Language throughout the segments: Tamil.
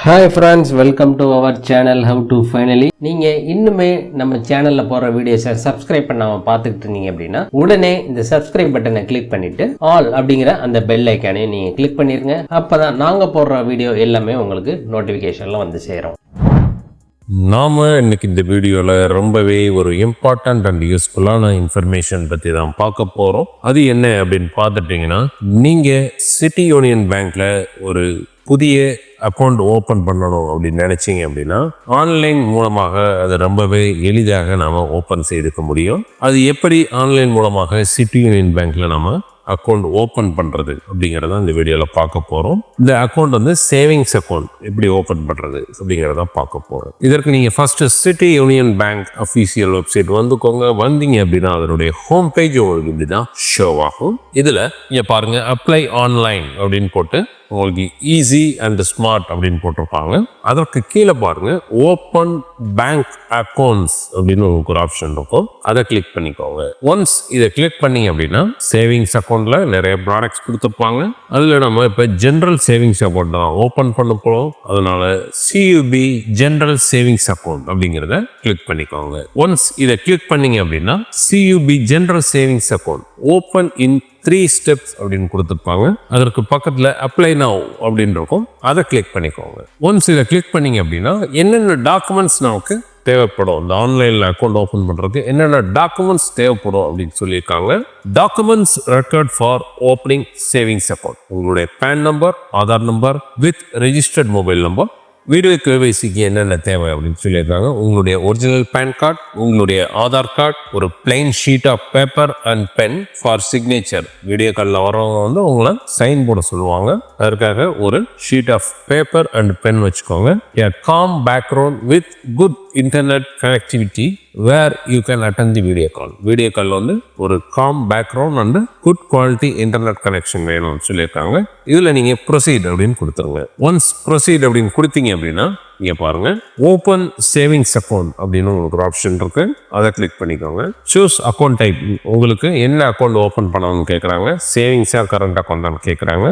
Hi friends, welcome to our channel How to Finally. நீங்கள் இன்னுமே நம்ம சேனலில் போகிற வீடியோஸை சப்ஸ்கிரைப் பண்ணாமல் பார்த்துக்கிட்டு இருந்தீங்க அப்படின்னா உடனே இந்த சப்ஸ்கிரைப் பட்டனை கிளிக் பண்ணிவிட்டு ஆல் அப்படிங்கிற அந்த பெல் ஐக்கானையும் நீங்கள் கிளிக் பண்ணிடுங்க. அப்போ தான் நாங்கள் போடுற வீடியோ எல்லாமே உங்களுக்கு நோட்டிஃபிகேஷனில் வந்து சேரும். நாம் இன்னைக்கு இந்த வீடியோவில் ரொம்பவே ஒரு இம்பார்ட்டண்ட் அண்ட் யூஸ்ஃபுல்லான இன்ஃபர்மேஷன் பற்றி தான் பார்க்க போகிறோம். அது என்ன அப்படின்னு பார்த்துட்டிங்கன்னா, நீங்கள் சிட்டி யூனியன் பேங்க்கில் ஒரு புதிய அக்கௌண்ட் ஓப்பன் பண்ணணும் அப்படின்னு நினைச்சீங்க அப்படின்னா ஆன்லைன் மூலமாக அதை ரொம்பவே எளிதாக நாம ஓப்பன் செய்துக்க முடியும். அது எப்படி ஆன்லைன் மூலமாக சிட்டி யூனியன் பேங்க்ல நாம அக்கௌண்ட் ஓப்பன் பண்றது அப்படிங்கிறத இந்த வீடியோவில் பார்க்க போறோம். இந்த அக்கௌண்ட் வந்து சேவிங்ஸ் அக்கௌண்ட் எப்படி ஓப்பன் பண்றது அப்படிங்கிறத பார்க்க போறோம். இதற்கு நீங்க first city union bank official website வந்துக்கோங்க. வந்தீங்க அப்படின்னா அதனுடைய ஹோம் பேஜ் உங்களுக்கு இப்படிதான் ஷோ ஆகும். இதுல இங்க பாருங்க, அப்ளை ஆன்லைன் அப்படின்னு போட்டு உங்களுக்கு ஈஸி அண்ட் ஸ்மார்ட் அப்படின்னு போட்டிருப்பாங்க. அதற்கு கீழே பாருங்க, ஓப்பன் பேங்க் அக்கௌண்ட்ஸ் அப்படின்னு உங்களுக்கு ஒரு ஆப்ஷன் இருக்கும். அதை கிளிக் பண்ணிக்கோங்க. ஒன்ஸ் இதை கிளிக் பண்ணீங்க அப்படின்னா சேவிங்ஸ் அக்கௌண்ட்ல நிறைய ப்ராடக்ட்ஸ் கொடுத்துருப்பாங்க. அதுல நம்ம இப்போ ஜென்ரல் சேவிங்ஸ் அக்கௌண்ட் தான் ஓப்பன் பண்ண போறோம். அதனால சியூபி ஜென்ரல் சேவிங்ஸ் அக்கௌண்ட் அப்படிங்கிறத கிளிக் பண்ணிக்கோங்க. ஒன்ஸ் இதை கிளிக் பண்ணீங்க அப்படின்னா சியூபி general savings account open in 3 steps அப்படின்னு கொடுத்துருப்பாங்க. அதற்கு பக்கத்தில் அப்ளை நவ் அப்படின்னு இருக்கும். அதை கிளிக் பண்ணிக்கோங்க. ஒன்ஸ் இதை கிளிக் பண்ணீங்க அப்படின்னா என்னென்ன டாக்குமெண்ட்ஸ் நமக்கு தேவைப்படும், இந்த ஆன்லைனில் அக்கௌண்ட் ஓப்பன் பண்ணுறதுக்கு என்னென்ன டாக்குமெண்ட்ஸ் தேவைப்படும் அப்படின்னு சொல்லியிருக்காங்க. Documents required for opening savings account, உங்களுடைய PAN number, Aadhaar number with registered mobile number, video கேவைசிக்கு என்னென்ன தேவை அப்படின்னு சொல்லியிருக்காங்க. உங்களுடைய ஒரிஜினல் பேன் கார்டு, உங்களுடைய ஆதார் கார்டு, ஒரு plain sheet of paper and pen for signature. Video காலில் வரவங்க வந்து உங்களை சைன் போட சொல்லுவாங்க. அதற்காக ஒரு sheet of paper and pen வச்சுக்கோங்க. A calm background with good internet connectivity where you can attend the video call. Video call வந்து ஒரு com background and good quality internet connection வேணும்னு சொல்லியிருக்காங்க. இதில் நீங்கள் ப்ரொசீட் அப்படின்னு கொடுத்துருங்க. ஒன்ஸ் ப்ரொசீட் அப்படின்னு கொடுத்தீங்க அப்படின்னா இங்கே பாருங்க, ஓப்பன் சேவிங்ஸ் அக்கௌண்ட் அப்படின்னு உங்களுக்கு ஒரு ஆப்ஷன் இருக்கு. அதை கிளிக் பண்ணிக்கோங்க. சூஸ் அக்கௌண்ட் டைப், உங்களுக்கு என்ன அக்கௌண்ட் ஓப்பன் பண்ணணும்னு கேட்குறாங்க. சேவிங்ஸா கரண்ட் அக்கௌண்ட் தான் கேட்குறாங்க.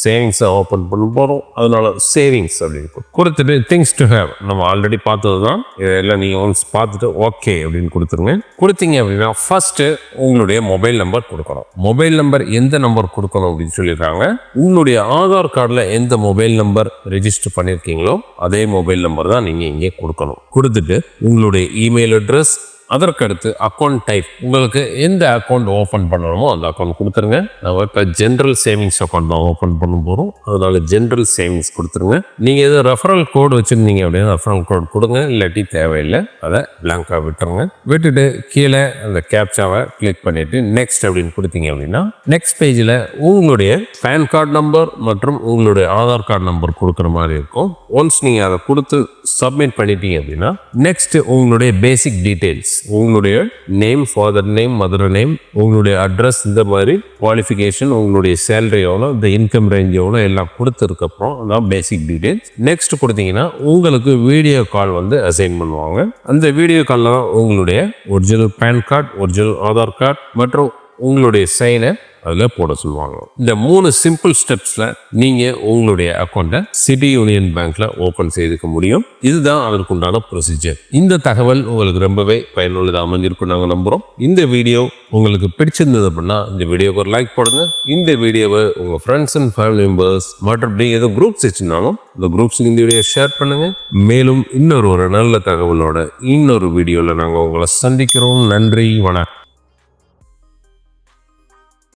சேவிங்ஸை ஓப்பன் பண்ண போகிறோம். அதனால சேவிங்ஸ் அப்படின்னு கொடுத்துட்டு திங்ஸ் டு ஹேவ் நம்ம ஆல்ரெடி பார்த்தது தான். இதெல்லாம் நீங்கள் ஒன்ஸ் பார்த்துட்டு ஓகே அப்படின்னு கொடுத்துருங்க. கொடுத்தீங்க அப்படின்னா ஃபர்ஸ்ட் உங்களுடைய மொபைல் நம்பர் கொடுக்கணும். மொபைல் நம்பர் எந்த நம்பர் கொடுக்கணும் அப்படின்னு சொல்லியிருக்காங்க. உங்களுடைய ஆதார் கார்டில் எந்த மொபைல் நம்பர் ரெஜிஸ்டர் பண்ணியிருக்கீங்களோ அதே மொபைல் நம்பர் தான் நீங்க இங்கே கொடுக்கணும். கொடுத்துட்டு உங்களுடைய இமெயில் அட்ரஸ், அதற்கடுத்து அக்கௌண்ட் டைப், உங்களுக்கு எந்த அக்கௌண்ட் ஓப்பன் பண்ணணுமோ அந்த அக்கௌண்ட் கொடுத்துருங்க. நம்ம இப்போ ஜென்ரல் சேவிங்ஸ் அக்கௌண்ட் தான் ஓப்பன் பண்ண போகிறோம். அதனால ஜென்ரல் சேவிங்ஸ் கொடுத்துருங்க. நீங்கள் எது ரெஃபரல் கோடு வச்சுருந்தீங்க அப்படின்னா ரெஃபரல் கோட் கொடுங்க, இல்லாட்டி தேவையில்லை, அதை பிளாங்காக விட்டுருங்க. விட்டுட்டு கீழே அந்த கேப்சாவை கிளிக் பண்ணிட்டு நெக்ஸ்ட் அப்படின்னு கொடுத்தீங்க அப்படின்னா நெக்ஸ்ட் பேஜில் உங்களுடைய பேன் கார்டு நம்பர் மற்றும் உங்களுடைய ஆதார் கார்டு நம்பர் கொடுக்குற மாதிரி இருக்கும். ஒன்ஸ் நீங்கள் அதை கொடுத்து சப்மிட் பண்ணிட்டீங்க அப்படின்னா நெக்ஸ்ட் உங்களுடைய பேசிக் டீட்டெயில்ஸ், உங்களுடைய name, father name, mother name, உங்களுடைய அட்ரஸ், இந்த மாதிரி குவாலிஃபிகேஷன், உங்களுடைய சேலரி எவ்வளோ, இந்த இன்கம் ரேஞ்ச் எவ்வளோ எல்லாம் கொடுத்துருக்கப்புறம் அதான் பேசிக் டீட்டெயில்ஸ். நெக்ஸ்ட் கொடுத்தீங்கன்னா உங்களுக்கு வீடியோ கால் வந்து அசைன் பண்ணுவாங்க. அந்த வீடியோ காலில் தான் உங்களுடைய original pan card, original Aadhaar card மற்றும் உங்களுடைய சைனை அதில் போட சொல்லுவாங்க. இந்த 3 சிம்பிள் ஸ்டெப்ஸில் நீங்கள் உங்களுடைய அக்கௌண்ட்டை சிட்டி யூனியன் பேங்க்ல ஓப்பன் செய்துக்க முடியும். இதுதான் அதற்குண்டான ப்ரொசீஜர். இந்த தகவல் உங்களுக்கு ரொம்பவே பயனுள்ளதாக அமைஞ்சிருக்கும் நாங்கள் நம்புகிறோம். இந்த வீடியோ உங்களுக்கு பிடிச்சிருந்தது அப்படின்னா இந்த வீடியோக்கு ஒரு லைக் போடுங்க. இந்த வீடியோவை உங்கள் ஃப்ரெண்ட்ஸ் அண்ட் ஃபேமிலி மெம்பர்ஸ் மற்றும் ஏதோ குரூப்ஸ் வச்சுருந்தாலும் இந்த குரூப்ஸுக்கு இந்த வீடியோ ஷேர் பண்ணுங்க. மேலும் இன்னொரு நல்ல தகவலோட இன்னொரு வீடியோவில் நாங்கள் உங்களை சந்திக்கிறோம். நன்றி, வணக்கம்.